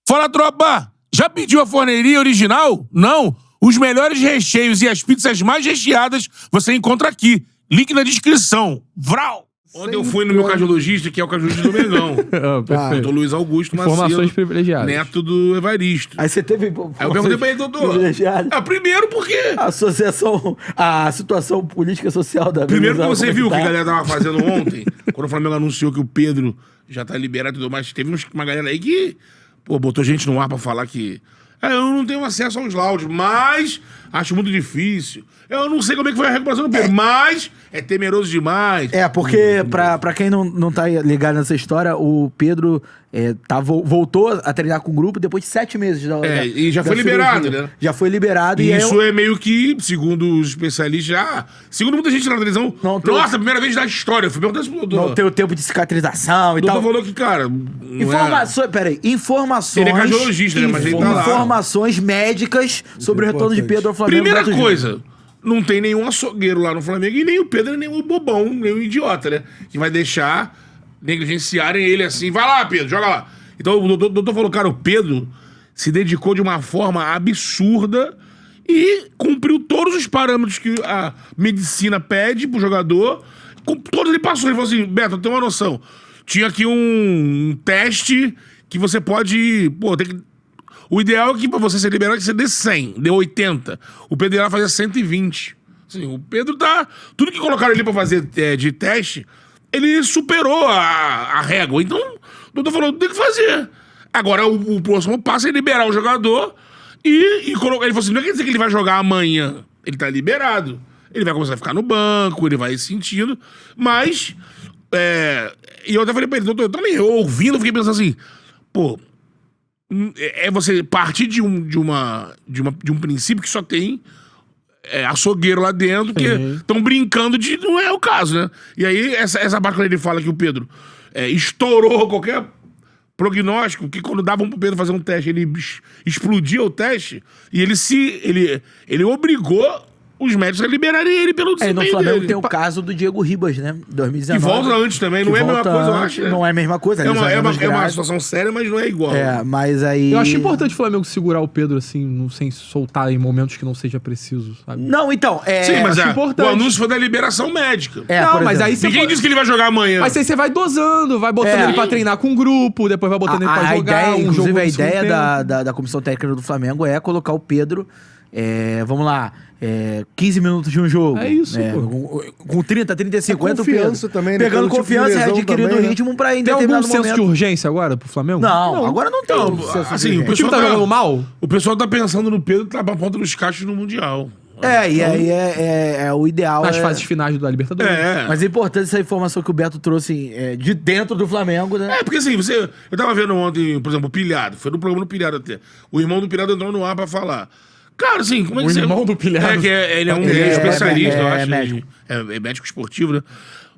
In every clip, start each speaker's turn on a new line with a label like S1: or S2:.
S1: Fala, tropa! Já pediu a forneria original? Não? Os melhores recheios e as pizzas mais recheadas você encontra aqui. Link na descrição. Vral! Ontem eu fui no meu cardiologista, que é o cardiologista do Mengão. Doutor Luiz Augusto Macedo.
S2: Informações privilegiadas.
S1: Neto do Evaristo.
S3: Aí você teve...
S1: Aí eu perguntei pra ele, doutor. Primeiro porque...
S3: A situação política social da...
S1: Primeiro porque você viu o que a galera tava fazendo ontem, quando o Flamengo anunciou que o Pedro já tá liberado e tudo mais. Teve uma galera aí que, pô, botou gente no ar pra falar que... eu não tenho acesso aos laudos, mas acho muito difícil. Eu não sei como é que foi a recuperação do Pedro, mas é temeroso demais.
S3: Porque, pra quem não tá ligado nessa história, o Pedro voltou a treinar com o grupo depois de 7 meses.
S1: E já foi liberado, né?
S3: Já foi liberado.
S1: E isso é meio que, segundo os especialistas, segundo muita gente na televisão, nossa, primeira vez da história. Eu fui perguntar isso pro doutor.
S3: Não tem o tempo de cicatrização e tal.
S1: O doutor falou que, cara...
S3: Informações...
S1: Ele é cardiologista, né? Mas ele tá lá.
S3: Informações médicas sobre o retorno de Pedro ao Flamengo.
S1: Primeira coisa... Não tem nenhum açougueiro lá no Flamengo e nem o Pedro é nenhum bobão, nenhum idiota, né? Que vai deixar negligenciarem ele assim. Vai lá, Pedro, joga lá. Então o doutor falou, cara, o Pedro se dedicou de uma forma absurda e cumpriu todos os parâmetros que a medicina pede pro jogador. Com todos ele passou. Ele falou assim, Beto, eu tenho uma noção. Tinha aqui um teste que você pode... Pô, tem que... O ideal é que pra você ser liberado, que você dê 100, dê 80. O Pedro ia fazer 120. Assim, o Pedro tá... Tudo que colocaram ele pra fazer de teste, ele superou a régua. Então, o doutor falou, tem que fazer. Agora, o próximo passo é liberar o jogador e colocar... Ele falou assim, não quer dizer que ele vai jogar amanhã. Ele tá liberado. Ele vai começar a ficar no banco, ele vai sentindo. Mas... E eu até falei pra ele, doutor, eu também ouvindo, fiquei pensando assim, pô... É você partir de um princípio que só tem açougueiro lá dentro, que estão brincando de... Não é o caso, né? E aí, essa parte quando ele fala que o Pedro estourou qualquer prognóstico, que quando davam pro Pedro fazer um teste, ele explodia o teste, e ele obrigou os médicos a liberarem ele pelo desempenho
S3: no Flamengo
S1: dele.
S3: tem o caso do Diego Ribas, né? 2019.
S1: Que volta antes também, não é a mesma coisa, eu acho.
S3: Não é a mesma coisa.
S1: É uma situação séria, mas não é igual.
S3: Mas aí...
S2: Eu acho importante o Flamengo segurar o Pedro, assim, sem soltar em momentos que não seja preciso, sabe?
S3: Não, então...
S1: Sim, mas
S2: importante.
S1: O anúncio foi da liberação médica.
S2: Não, mas aí você...
S1: Ninguém disse que ele vai jogar amanhã.
S2: Mas aí você vai dosando, vai botando ele pra treinar com um grupo, depois vai botando ele pra jogar
S3: Inclusive, a ideia da comissão técnica do Flamengo é colocar o Pedro... vamos lá, 15 minutos de um jogo.
S2: É isso,
S3: com 30, 35, entra o Pedro.
S4: Também,
S3: pegando confiança, adquirindo o ritmo pra ir em determinado momento.
S2: Tem algum senso de urgência agora pro Flamengo?
S3: Não, agora não tem.
S1: Assim,
S2: o time tá jogando mal?
S1: O pessoal tá pensando no Pedro que tá pra ponta dos cachos no Mundial.
S3: E aí o ideal
S2: nas fases finais da Libertadores.
S3: Mas é importante essa informação que o Beto trouxe de dentro do Flamengo, né?
S1: Porque assim, eu tava vendo ontem, por exemplo, o Pilhado, foi no programa do Pilhado até. O irmão do Pilhado entrou no ar pra falar. Cara, assim, como é que
S2: o irmão do Pilhado?
S1: Ele é um especialista, eu acho.
S3: Médico.
S1: É médico esportivo, né?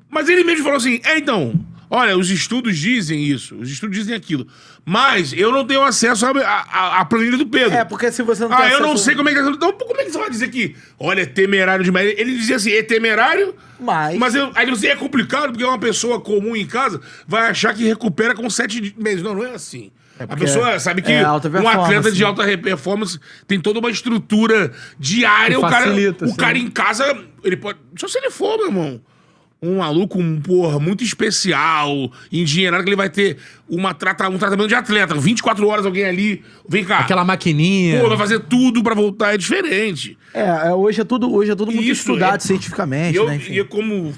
S1: Mas ele mesmo falou assim, então, olha, os estudos dizem isso, os estudos dizem aquilo. Mas eu não tenho acesso à planilha do Pedro.
S3: Porque se você não tem
S1: eu não sei como é que... Então, como é que você vai dizer que, olha, é temerário demais? Ele dizia assim, é temerário, mas aí você é complicado, porque uma pessoa comum em casa vai achar que recupera com 7 meses. Não é assim. A pessoa sabe que um atleta de alta performance tem toda uma estrutura diária. O cara em casa, ele pode... Só se ele for, meu irmão, um maluco, muito especial, engenheirado, que ele vai ter um tratamento de atleta. 24 horas alguém ali, vem cá.
S2: Aquela maquininha.
S1: Vai fazer tudo pra voltar, é diferente.
S3: Hoje é tudo muito estudado cientificamente, né?
S1: E como...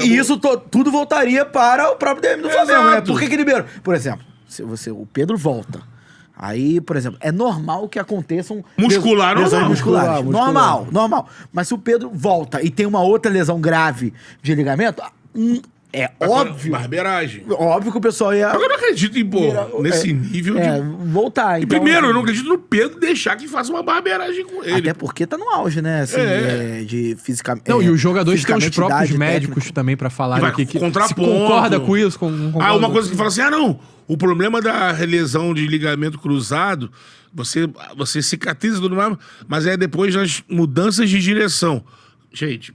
S3: E isso tudo voltaria para o próprio DM do Flamengo, né? Por que liberou? Por exemplo, o Pedro volta. Aí, por exemplo, é normal que aconteçam... lesões musculares. Normal. Mas se o Pedro volta e tem uma outra lesão grave de ligamento, óbvio...
S1: Barbeiragem.
S3: Óbvio que o pessoal ia...
S1: Eu não acredito em, nesse nível de...
S3: voltar.
S1: E
S3: então,
S1: primeiro, eu não acredito no Pedro deixar que faça uma barbeiragem com ele.
S3: Até porque tá no auge, né? Assim, de fisicamente...
S2: Não, e os jogadores têm os próprios médicos também pra falar que se concorda com isso.
S1: Uma coisa que fala assim, não... O problema da lesão de ligamento cruzado, você cicatriza tudo mais, mas é depois das mudanças de direção. Gente,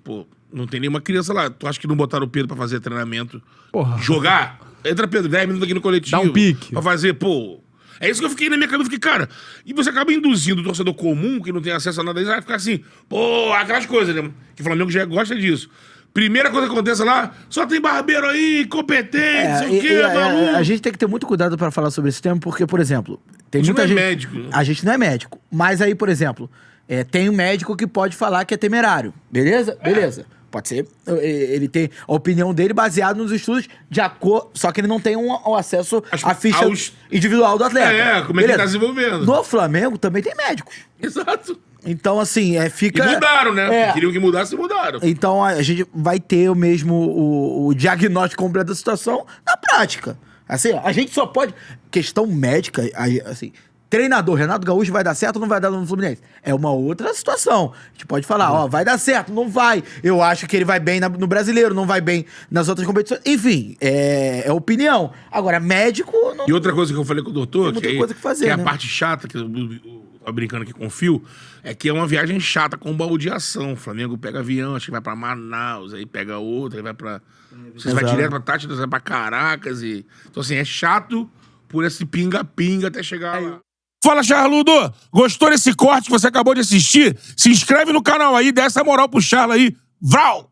S1: não tem nenhuma criança lá. Tu acha que não botaram o Pedro pra fazer treinamento?
S2: Porra.
S1: Jogar? Entra Pedro, 10 minutos aqui no coletivo.
S2: Dá um pique.
S1: Pra fazer, É isso que eu fiquei na minha cabeça. Eu fiquei, cara, e você acaba induzindo o torcedor comum, que não tem acesso a nada disso, vai ficar assim, pô, aquelas coisas, né? Que o Flamengo já gosta disso. Primeira coisa que acontece lá, só tem barbeiro aí, competente, não sei o quê, maluco.
S3: A gente tem que ter muito cuidado pra falar sobre esse tema, porque, por exemplo, tem
S1: Isso
S3: muita
S1: não é
S3: gente...
S1: médico, né?
S3: A gente não é médico. Mas aí, por exemplo, tem um médico que pode falar que é temerário. Beleza? Beleza. Pode ser. Ele tem a opinião dele baseada nos estudos de acordo. Só que ele não tem o acesso à ficha individual do atleta.
S1: Como é que ele tá desenvolvendo.
S3: No Flamengo também tem médicos.
S1: Exato.
S3: Então, assim, fica...
S1: E mudaram, né? Queriam que mudasse, mudaram.
S3: Então, a gente vai ter o mesmo o diagnóstico completo da situação na prática. Assim, a gente só pode... Questão médica, assim... Treinador, Renato Gaúcho vai dar certo ou não vai dar no Fluminense? É uma outra situação. A gente pode falar, ó, vai dar certo, não vai. Eu acho que ele vai bem no Brasileiro, não vai bem nas outras competições. Enfim, é opinião. Agora, médico... Não...
S1: E outra coisa que eu falei com o doutor,
S3: tem muita coisa que fazer,
S1: é a
S3: né?
S1: parte chata, que eu tô brincando aqui com o Fio, é que é uma viagem chata com baldeação. O Flamengo pega avião, acho que vai pra Manaus, aí pega outra, aí vai pra... Você vai direto pra Tati, vai pra Caracas e... Então, assim, é chato por esse pinga-pinga até chegar lá. Fala, Charludo! Gostou desse corte que você acabou de assistir? Se inscreve no canal aí, dá essa moral pro Charla aí. Vral!